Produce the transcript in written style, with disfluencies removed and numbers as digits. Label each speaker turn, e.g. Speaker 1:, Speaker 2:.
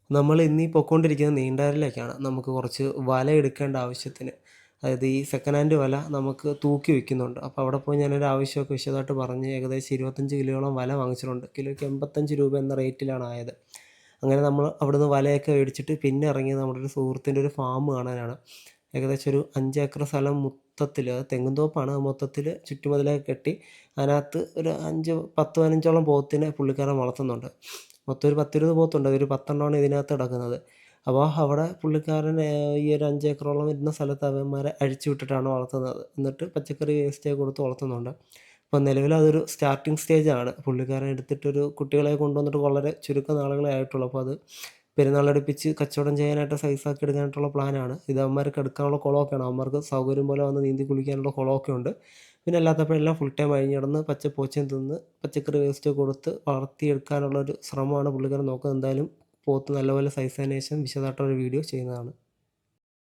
Speaker 1: നമ്മൾ ഇന്നീ പൊക്കോണ്ടിരിക്കുന്നത് നീണ്ടാറിലേക്കാണ്. നമുക്ക് കുറച്ച് വല എടുക്കേണ്ട ആവശ്യത്തിന്. അതായത് ഈ സെക്കൻഡ് ഹാൻഡ് വല നമുക്ക് തൂക്കി വിൽക്കുന്നുണ്ട്. അപ്പോൾ അവിടെ പോയി ഞാനൊരു ആവശ്യമൊക്കെ വിശദമായിട്ട് പറഞ്ഞ് ഏകദേശം 25 കിലോയോളം വല വാങ്ങിച്ചിട്ടുണ്ട്. കിലോയ്ക്ക് 85 രൂപ എന്ന റേറ്റിലാണ് ആയത്. അങ്ങനെ നമ്മൾ അവിടുന്ന് വലയൊക്കെ മേടിച്ചിട്ട് പിന്നെ ഇറങ്ങിയത് നമ്മുടെ ഒരു സുഹൃത്തിൻ്റെ ഒരു ഫാം കാണാനാണ്. ഏകദേശം ഒരു 5 ഏക്കർ സ്ഥലം മൊത്തത്തിൽ, അത് തെങ്ങുംതോപ്പാണ്, മൊത്തത്തിൽ ചുറ്റുമതിലൊക്കെ കെട്ടി അതിനകത്ത് ഒരു 5, 10, 15ഓളം പോത്തിനെ പുള്ളിക്കാരൻ വളർത്തുന്നുണ്ട്. മൊത്തം ഒരു 10, 20 പോത്തുണ്ട്. ഒരു 10 എണ്ണമാണ് ഇതിനകത്ത് കിടക്കുന്നത്. അപ്പോൾ അവിടെ പുള്ളിക്കാരൻ ഈ ഒരു 5 ഏക്കറോളം വരുന്ന സ്ഥലത്ത് അവന്മാരെ അഴിച്ചു വിട്ടിട്ടാണ് വളർത്തുന്നത്. എന്നിട്ട് പച്ചക്കറി വേസ്റ്റൊക്കെ കൊടുത്ത് വളർത്തുന്നുണ്ട്. അപ്പോൾ നിലവിൽ അതൊരു സ്റ്റാർട്ടിങ് സ്റ്റേജാണ്. പുള്ളിക്കാരൻ എടുത്തിട്ടൊരു കുട്ടികളെ കൊണ്ടുവന്നിട്ട് വളരെ ചുരുക്കം നാളുകളെ ആയിട്ടുള്ളൂ. അപ്പോൾ അത് പെരുന്നാളടുപ്പിച്ച് കച്ചവടം ചെയ്യാനായിട്ട് സൈസാക്കി എടുക്കാനായിട്ടുള്ള പ്ലാനാണ്. ഇത് അവന്മാർക്ക് എടുക്കാനുള്ള കുളമൊക്കെയാണ്. അവന്മാർക്ക് സൗകര്യം പോലെ വന്ന് നീന്തി കുളിക്കാനുള്ള കുളമൊക്കെ ഉണ്ട്. പിന്നെ അല്ലാത്തപ്പോഴെല്ലാം ഫുൾ ടൈം അഴിഞ്ഞ് കിടന്ന് പച്ചപ്പോച്ചയും തിന്ന് പച്ചക്കറി വേസ്റ്റ് കൊടുത്ത് വളർത്തിയെടുക്കാനുള്ളൊരു ശ്രമമാണ് പുള്ളിക്കാരൻ നോക്കുന്നത്. എന്തായാലും പോത്ത് നല്ലപോലെ സൈസായതിനു ശേഷം വിശദമായിട്ടൊരു വീഡിയോ ചെയ്യുന്നതാണ്.